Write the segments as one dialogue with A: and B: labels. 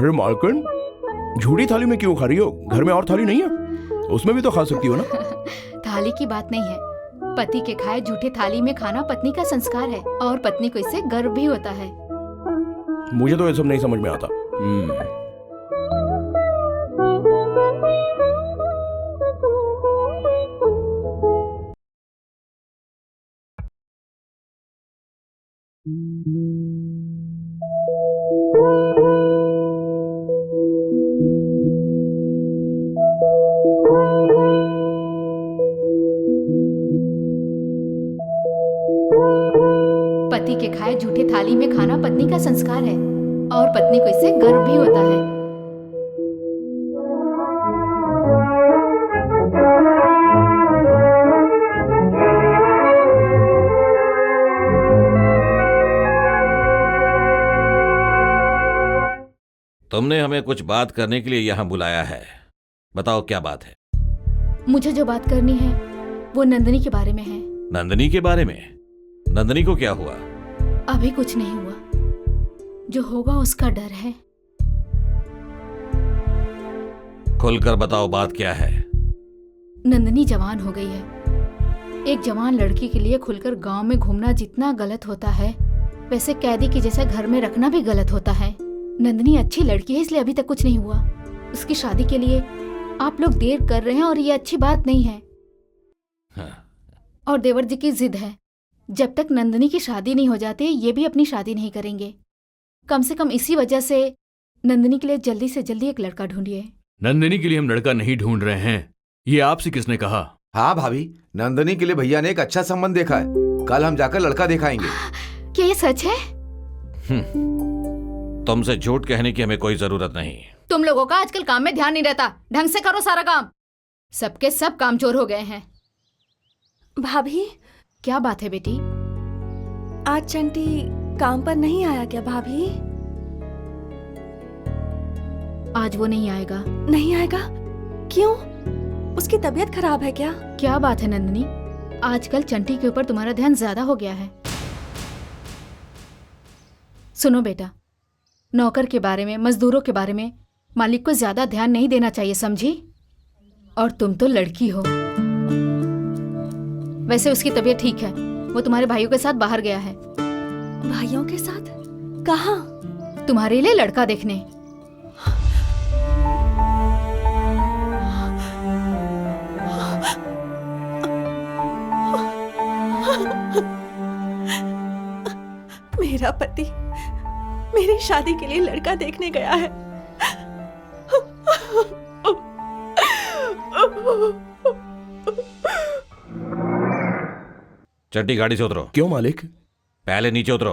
A: अरे मालकिन, झूठी थाली में क्यों खा रही हो? घर में और थाली नहीं है? उसमें भी तो खा सकती हो ना।
B: थाली की बात नहीं है, पति के खाए झूठे थाली में खाना पत्नी का संस्कार है और पत्नी को इससे गर्व भी होता है।
A: मुझे तो ये सब नहीं समझ में आता।
B: पति के खाए झूठे थाली में खाना पत्नी का संस्कार है और पत्नी को इससे गर्व भी होता है।
C: तुमने हमें कुछ बात करने के लिए यहाँ बुलाया है, बताओ क्या बात है?
B: मुझे जो बात करनी है वो नंदिनी के बारे में है।
C: नंदिनी के बारे में? नंदिनी को क्या हुआ?
B: अभी कुछ नहीं हुआ, जो होगा उसका डर है।
C: खुलकर बताओ बात क्या है?
B: नंदिनी जवान हो गई है। एक जवान लड़की के लिए खुलकर गांव में घूमना जितना गलत होता है, वैसे कैदी के जैसा घर में रखना भी गलत होता है। नंदिनी अच्छी लड़की है, इसलिए अभी तक कुछ नहीं हुआ। उसकी शादी के लिए आप लोग देर कर रहे हैं और ये अच्छी बात नहीं है।
C: हाँ।
B: और देवर जी की जिद है, जब तक नंदिनी की शादी नहीं हो जाती ये भी अपनी शादी नहीं करेंगे। कम से कम इसी वजह से नंदिनी के लिए जल्दी से जल्दी एक लड़का ढूंढिए।
D: नंदिनी के लिए हम लड़का नहीं ढूंढ रहे हैं, ये आपसे किसने कहा?
E: हाँ भाभी, नंदिनी के लिए भैया ने एक अच्छा संबंध देखा है। कल हम जाकर लड़का दिखाएंगे।
B: क्या ये सच है?
C: तुमसे झूठ कहने की हमें कोई जरूरत नहीं।
B: तुम लोगों का आजकल काम में ध्यान नहीं रहता, ढंग से करो सारा काम। सबके सब कामचोर हो गए हैं।
F: भाभी,
B: क्या बात है बेटी?
F: आज चंटी काम पर नहीं आया क्या भाभी?
B: आज वो नहीं आएगा।
F: नहीं आएगा? क्यों? उसकी तबीयत खराब है क्या?
B: क्या बात है नंदिनी, आजकल चंटी के ऊपर तुम्हारा ध्यान ज्यादा हो गया है। सुनो बेटा, नौकर के बारे में, मजदूरों के बारे में मालिक को ज्यादा ध्यान नहीं देना चाहिए, समझी? और तुम तो लड़की हो। वैसे उसकी तबीयत ठीक है, वो तुम्हारे भाइयों के साथ बाहर गया है।
F: भाइयों के साथ? कहाँ?
B: तुम्हारे लिए लड़का देखने।
F: मेरा पति मेरी शादी के लिए लड़का देखने गया है।
C: चड्डी गाड़ी से उतरो।
A: क्यों मालिक?
C: पहले नीचे उतरो।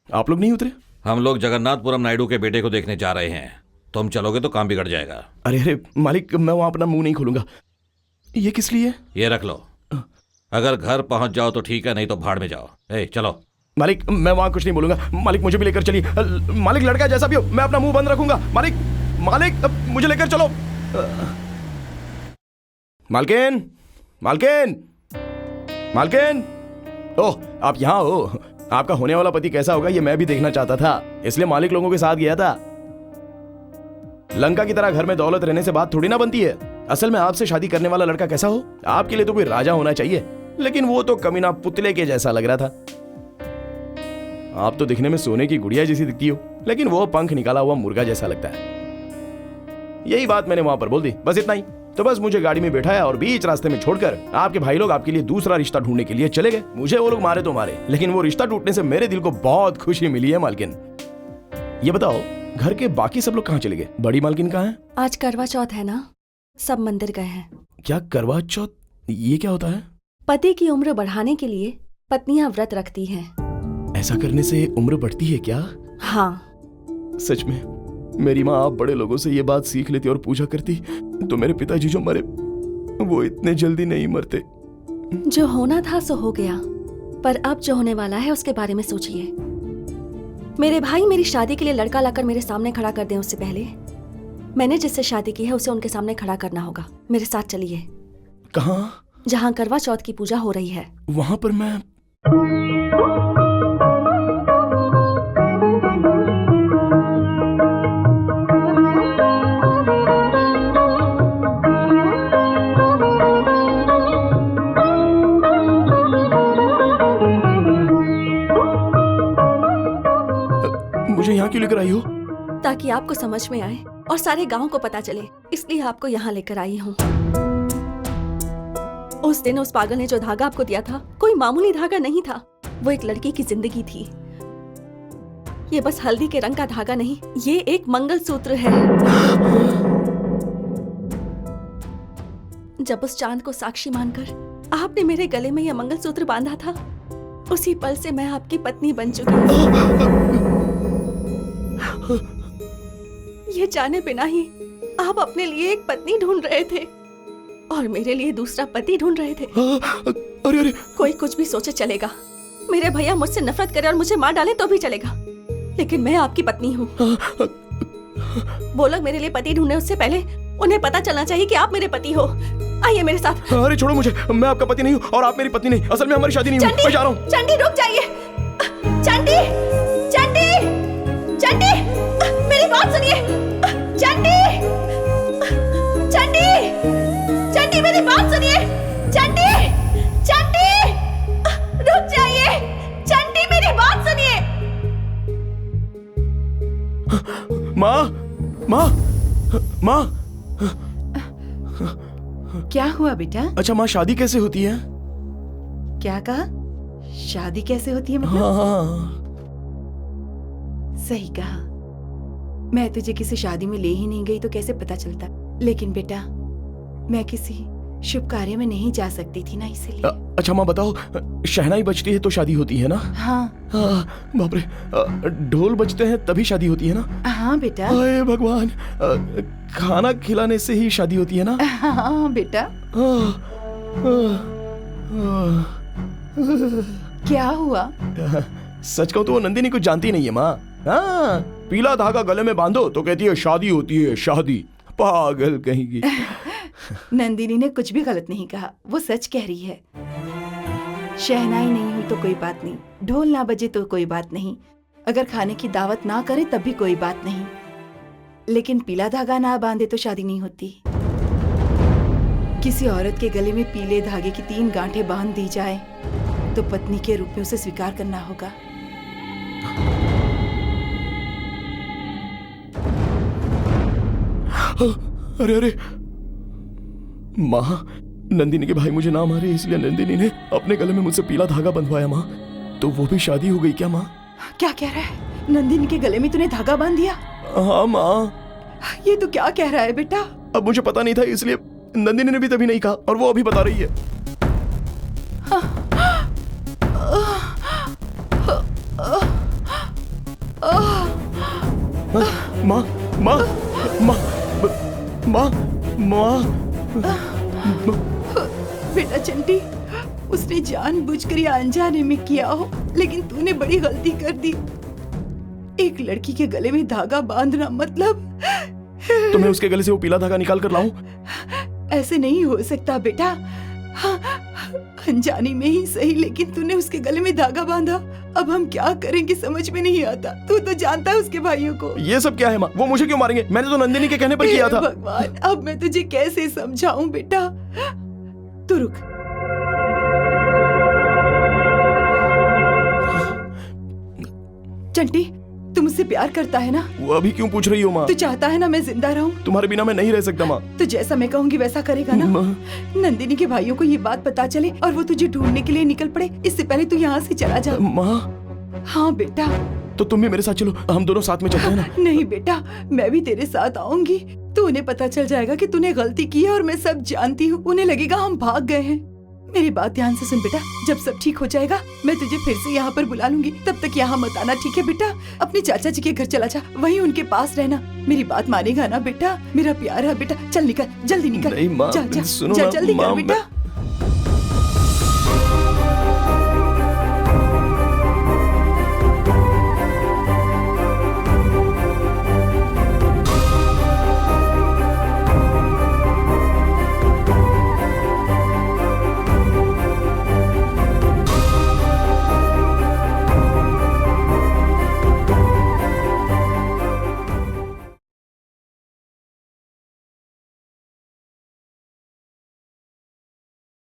A: आप लोग नहीं उतरे?
C: हम लोग जगन्नाथपुरम नायडू के बेटे को देखने जा रहे हैं। तुम चलोगे तो काम बिगड़ जाएगा।
A: अरे अरे मालिक, मैं वहां अपना मुंह नहीं खोलूंगा। ये किस लिए?
C: ये रख लो, अगर घर पहुंच जाओ तो ठीक है, नहीं तो भाड़ में जाओ। ए, चलो।
A: मालिक, मैं वहां कुछ नहीं बोलूंगा। मालिक, मुझे भी लेकर चलिए। मालिक, लड़का जैसा भी हो मैं अपना मुंह बंद रखूंगा। मालिक, मालिक, मुझे लेकर चलो। मालकिन, मालकिन, मालकिन। ओह, आप यहाँ हो। आपका होने वाला पति कैसा होगा ये मैं भी देखना चाहता था, इसलिए मालिक लोगों के साथ गया था। लंका की तरह घर में दौलत रहने से बात थोड़ी ना बनती है। असल में आपसे शादी करने वाला लड़का कैसा हो, आपके लिए तो कोई राजा होना चाहिए, लेकिन वो तो कमीना पुतले के जैसा लग रहा था। आप तो दिखने में सोने की गुड़िया जैसी दिखती हो, लेकिन वो पंख निकाला हुआ मुर्गा जैसा लगता है। यही बात मैंने वहां पर बोल दी, बस इतना ही। तो बस मुझे गाड़ी में बैठाया और बीच रास्ते में छोड़कर आपके भाई लोग आपके लिए दूसरा रिश्ता ढूंढने के लिए चले गए। मुझे वो लोग मारे तो मारे, लेकिन वो रिश्ता टूटने से मेरे दिल को बहुत खुशी मिली है मालकिन। ये बताओ, घर के बाकी सब लोग कहाँ चले गए? बड़ी मालकिन कहाँ है?
F: आज करवा चौथ है ना, सब मंदिर गए हैं।
A: क्या करवा चौथ? ये क्या होता है?
F: पति की उम्र बढ़ाने के लिए पत्नियां व्रत रखती हैं।
A: ऐसा करने से उम्र बढ़ती है क्या?
F: हाँ।
A: सच में मेरी माँ आप बड़े लोगों से ये बात सीख लेती और पूछा करती तो मेरे पिताजी जो मरे वो इतने जल्दी नहीं मरते।
F: जो होना था सो हो गया, पर अब जो होने वाला है उसके बारे में सोचिए। मेरे भाई मेरी शादी के लिए लड़का लाकर मेरे सामने खड़ा कर दें, उससे पहले मैंने जिससे शादी की है उसे उनके सामने खड़ा करना होगा। मेरे साथ चलिए।
A: कहाँ?
F: जहाँ करवा चौथ की पूजा हो रही है।
A: वहां पर मैं मुझे यहाँ क्यों लेकर आई हो?
F: ताकि आपको समझ में आए और सारे गांव को पता चले, इसलिए आपको यहाँ लेकर आई हूँ। उस दिन उस पागल ने जो धागा आपको दिया था कोई मामूली धागा नहीं था, वो एक लड़की की जिंदगी थी। ये बस हल्दी के रंग का धागा नहीं, ये एक मंगलसूत्र है। जब उस चांद को साक्षी मानकर आपने मेरे गले में यह मंगलसूत्र बांधा था, उसी पल से मैं आपकी पत्नी बन चुकी हूँ। ये जाने बिना ही आप अपने लिए एक पत्नी ढूंढ रहे थे और मेरे लिए दूसरा पति ढूंढ रहे थे।
A: अरे अरे,
F: कोई कुछ भी सोचे चलेगा, मेरे भैया मुझसे नफरत करे और मुझे मार डाले तो भी चलेगा, लेकिन मैं आपकी पत्नी हूँ। वो लोग मेरे लिए पति ढूंढने उससे पहले उन्हें पता चलना चाहिए कि आप मेरे पति हो। आइए मेरे साथ।
A: अरे छोड़ो मुझे, मैं आपका पति नहीं हूँ और आप मेरी पत्नी नहीं। असल में हमारी शादी नहीं हुई। मैं जा रहा हूँ।
F: चंडी रुक जाइए। चंडी, चंडी, चंडी, मेरी बात सुनिए। चंडी, चंडी, चंडी, मेरी बात सुनिए। चंडी, चंडी, रुक जाइए। चंडी, मेरी बात सुनिए।
A: माँ, माँ, माँ।
G: क्या हुआ बेटा?
A: अच्छा माँ, शादी कैसे होती है?
G: क्या कहा? शादी कैसे होती है मतलब?
A: हाँ,
G: सही कहा। मैं तुझे किसी शादी में ले ही नहीं गई तो कैसे पता चलता। लेकिन बेटा, मैं किसी शुभ कार्य में नहीं जा सकती थी ना, इसलिए।
A: अच्छा माँ बताओ, शहनाई बजती है तो शादी होती है ना?
G: हाँ
A: बाप रे, ढोल बजते हैं तभी शादी होती है ना?
G: हाँ बेटा।
A: अरे भगवान, खाना खिलाने से ही शादी होती है ना?
G: हाँ बेटा। क्या हुआ?
A: सच कहूं तो वो नंदिनी कुछ जानती नहीं है माँ। हाँ, पीला धागा गले में बांधो तो कहती है शादी होती है, शादी। पागल कहीं की।
G: नंदिनी ने कुछ भी गलत नहीं कहा, वो सच कह रही है। शहनाई नहीं हुई तो कोई बात नहीं, ढोल ना बजे तो कोई बात नहीं, अगर खाने की दावत ना करे तब भी कोई बात नहीं, लेकिन पीला धागा ना बांधे तो शादी नहीं होती। किसी औरत के गले में पीले धागे की 3 गांठें बांध दी जाए तो पत्नी के रूप में उसे स्वीकार करना होगा।
A: अरे अरे माँ, नंदिनी के भाई मुझे ना मारे इसलिए नंदिनी ने अपने गले में मुझसे पीला धागा बंधवाया माँ। तो वो भी शादी हो गई क्या माँ?
G: क्या कह रहा है? नंदिनी के गले में तूने धागा बांध दिया?
A: हाँ माँ।
G: ये तो क्या कह रहा है बेटा?
A: अब मुझे पता नहीं था इसलिए नंदिनी ने भी तभी नहीं कहा और वो अभी बता रही है। माँ, माँ, माँ, माँ, माँ।
G: बेटा चंटी, उसने जानबूझकर या अनजाने में किया हो, लेकिन तूने बड़ी गलती कर दी। एक लड़की के गले में धागा बांधना मतलब।
A: तो मैं उसके गले से वो पीला धागा निकाल कर लाऊं?
G: ऐसे नहीं हो सकता बेटा। हाँ, अनजाने में ही सही, लेकिन तूने उसके गले में धागा बांधा। अब हम क्या करेंगे समझ में नहीं आता। तू तो जानता है उसके भाइयों को।
A: ये सब क्या है माँ? वो मुझे क्यों मारेंगे? मैंने तो नंदिनी के कहने पर किया था।
G: भगवान, अब मैं तुझे कैसे समझाऊं बेटा? तू रुक। चंटी, तू मुझसे प्यार करता है ना?
A: वो अभी क्यों पूछ रही हो माँ?
G: तू चाहता है ना मैं जिंदा रहूं?
A: तुम्हारे बिना मैं नहीं रह सकता माँ।
G: तो जैसा मैं कहूंगी वैसा करेगा ना? नंदिनी के भाइयों को ये बात पता चले और वो तुझे ढूंढने के लिए निकल पड़े, इससे पहले तू यहाँ से चला जा।
A: माँ।
G: हाँ बेटा।
A: तो तुम भी मेरे साथ चलो, हम दोनों साथ में चलते हैं ना?
G: नहीं बेटा, मैं भी तेरे साथ आऊंगी तो उन्हें पता चल जाएगा कि तूने गलती की है और मैं सब जानती हूँ। उन्हें लगेगा हम भाग गए हैं। मेरी बात ध्यान से सुन बेटा, जब सब ठीक हो जाएगा मैं तुझे फिर से यहाँ पर बुला लूंगी। तब तक यहाँ मत आना, ठीक है बेटा? अपने चाचा जी के घर चला जा, वहीं उनके पास रहना। मेरी बात मानेगा ना बेटा? मेरा प्यारा बेटा, चल निकल, जल्दी निकल।
A: नहीं माँ,
G: जा, जा,
A: सुनो
G: जा,
A: ना,
G: जल्दी
A: माँ,
G: कर बेटा।